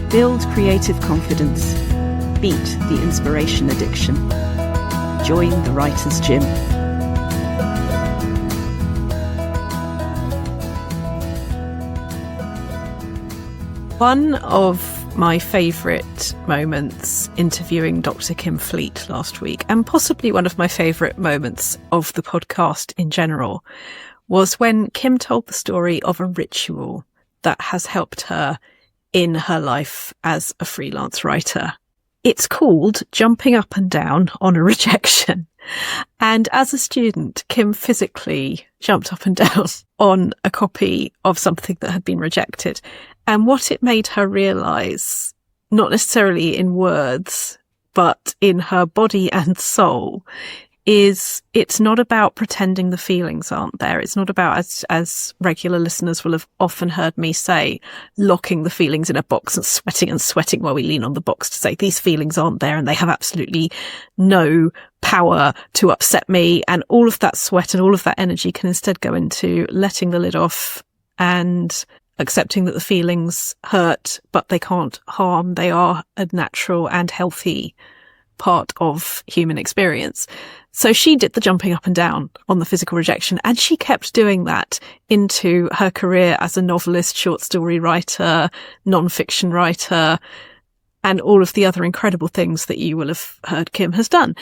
Build creative confidence. Beat the inspiration addiction. Join the Writer's Gym. One of my favourite moments interviewing Dr. Kim Fleet last week, and possibly one of my favourite moments of the podcast in general, was when Kim told the story of a ritual that has helped her in her life as a freelance writer. It's called jumping up and down on a rejection. And as a student, Kim physically jumped up and down on a copy of something that had been rejected. And what it made her realise, not necessarily in words, but in her body and soul, is it's not about pretending the feelings aren't there. It's not about, as regular listeners will have often heard me say, locking the feelings in a box and sweating while we lean on the box to say these feelings aren't there and they have absolutely no power to upset me. And all of that sweat and all of that energy can instead go into letting the lid off and accepting that the feelings hurt, but they can't harm. They are a natural and healthy part of human experience. So she did the jumping up and down on the physical rejection, and she kept doing that into her career as a novelist, short story writer, non-fiction writer, and all of the other incredible things that you will have heard Kim has done.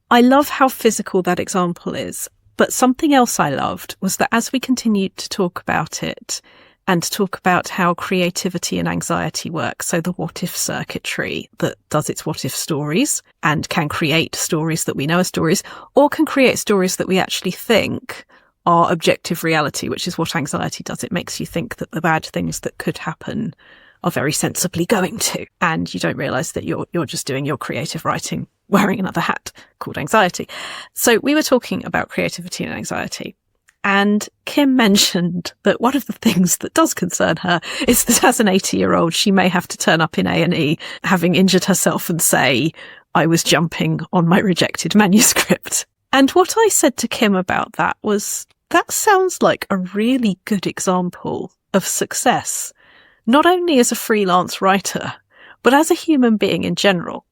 I love how physical that example is, but something else I loved was that as we continued to talk about it, and to talk about how creativity and anxiety work. So the what if circuitry that does its what if stories and can create stories that we know are stories, or can create stories that we actually think are objective reality, which is what anxiety does. It makes you think that the bad things that could happen are very sensibly going to. And you don't realise that you're just doing your creative writing wearing another hat called anxiety. So we were talking about creativity and anxiety. And Kim mentioned that one of the things that does concern her is that as an 80-year-old, she may have to turn up in A&E having injured herself and say, I was jumping on my rejected manuscript. And what I said to Kim about that was, that sounds like a really good example of success, not only as a freelance writer, but as a human being in general.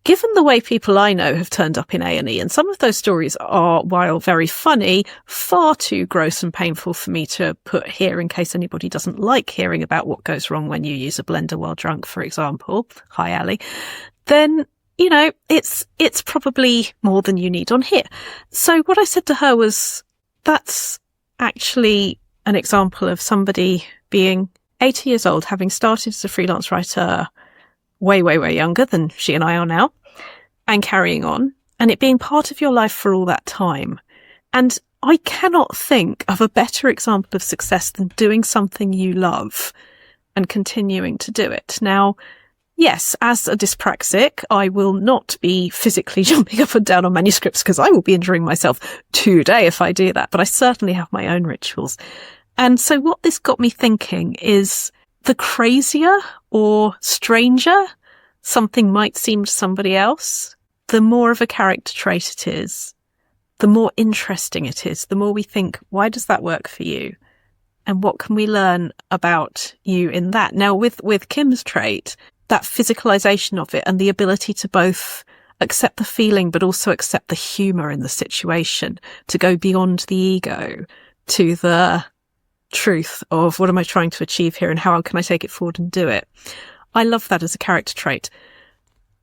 Given the way people I know have turned up in A&E, and some of those stories are, while very funny, far too gross and painful for me to put here in case anybody doesn't like hearing about what goes wrong when you use a blender while drunk, for example. Hi, Ali. Then, you know, it's probably more than you need on here. So what I said to her was, that's actually an example of somebody being 80 years old, having started as a freelance writer way, way, way younger than she and I are now, and carrying on, and it being part of your life for all that time. And I cannot think of a better example of success than doing something you love and continuing to do it. Now, yes, as a dyspraxic, I will not be physically jumping up and down on manuscripts because I will be injuring myself today if I do that, but I certainly have my own rituals. And so what this got me thinking is, the crazier or stranger something might seem to somebody else, the more of a character trait it is, the more interesting it is, the more we think, why does that work for you? And what can we learn about you in that? Now, with Kim's trait, that physicalization of it and the ability to both accept the feeling, but also accept the humour in the situation, to go beyond the ego to the truth of what am I trying to achieve here and how can I take it forward and do it. I love that as a character trait.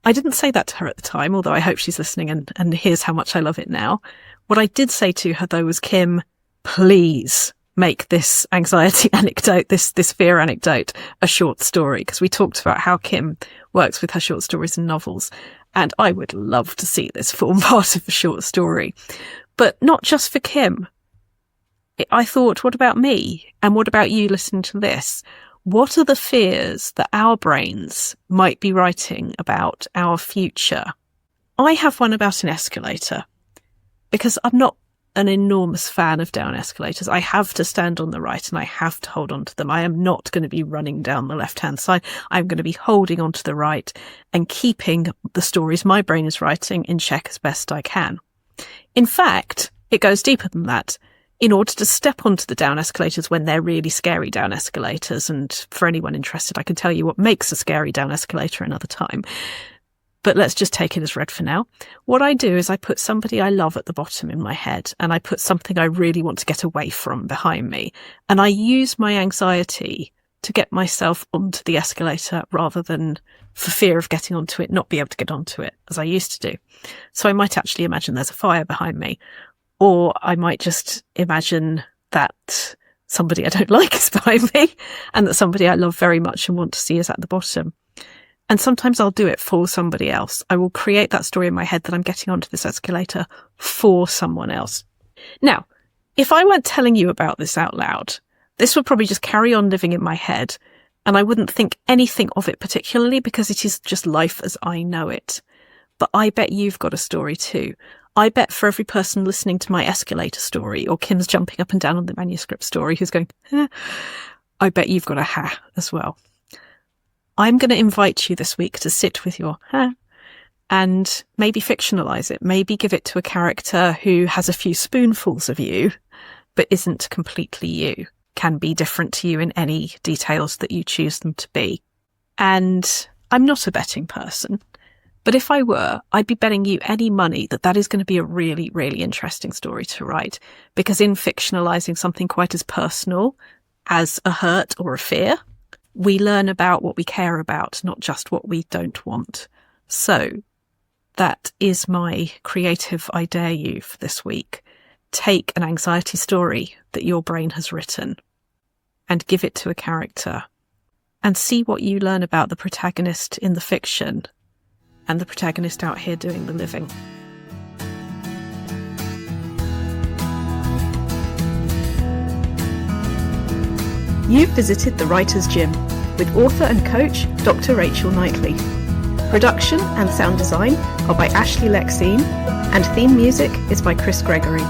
I didn't say that to her at the time, although I hope she's listening and hears how much I love it now. What I did say to her though was, Kim, please make this anxiety anecdote, this fear anecdote, a short story, because we talked about how Kim works with her short stories and novels, and I would love to see this form part of a short story. But not just for Kim. I thought, what about me? And what about you listening to this? What are the fears that our brains might be writing about our future? I have one about an escalator, because I'm not an enormous fan of down escalators. I have to stand on the right and I have to hold on to them. I am not going to be running down the left-hand side. I'm going to be holding on to the right and keeping the stories my brain is writing in check as best I can. In fact, it goes deeper than that. in order to step onto the down escalators when they're really scary down escalators. And for anyone interested, I can tell you what makes a scary down escalator another time. But let's just take it as read for now. What I do is I put somebody I love at the bottom in my head, and I put something I really want to get away from behind me. And I use my anxiety to get myself onto the escalator rather than, for fear of getting onto it, not be able to get onto it as I used to do. So I might actually imagine there's a fire behind me, or I might just imagine that somebody I don't like is behind me and that somebody I love very much and want to see is at the bottom. And sometimes I'll do it for somebody else. I will create that story in my head that I'm getting onto this escalator for someone else. Now, if I weren't telling you about this out loud, this would probably just carry on living in my head, and I wouldn't think anything of it particularly because it is just life as I know it. But I bet you've got a story too. I bet for every person listening to my escalator story, or Kim's jumping up and down on the manuscript story who's going, I bet you've got a ha as well. I'm going to invite you this week to sit with your ha and maybe fictionalize it. Maybe give it to a character who has a few spoonfuls of you, but isn't completely you. Can be different to you in any details that you choose them to be. And I'm not a betting person, but if I were, I'd be betting you any money that that is going to be a really, really interesting story to write. Because in fictionalizing something quite as personal as a hurt or a fear, we learn about what we care about, not just what we don't want. So that is my creative I dare you for this week. Take an anxiety story that your brain has written and give it to a character and see what you learn about the protagonist in the fiction and the protagonist out here doing the living. You've visited the Writer's Gym with author and coach Dr Rachel Knightley. Production and sound design are by Ashley Lexine, and theme music is by Chris Gregory.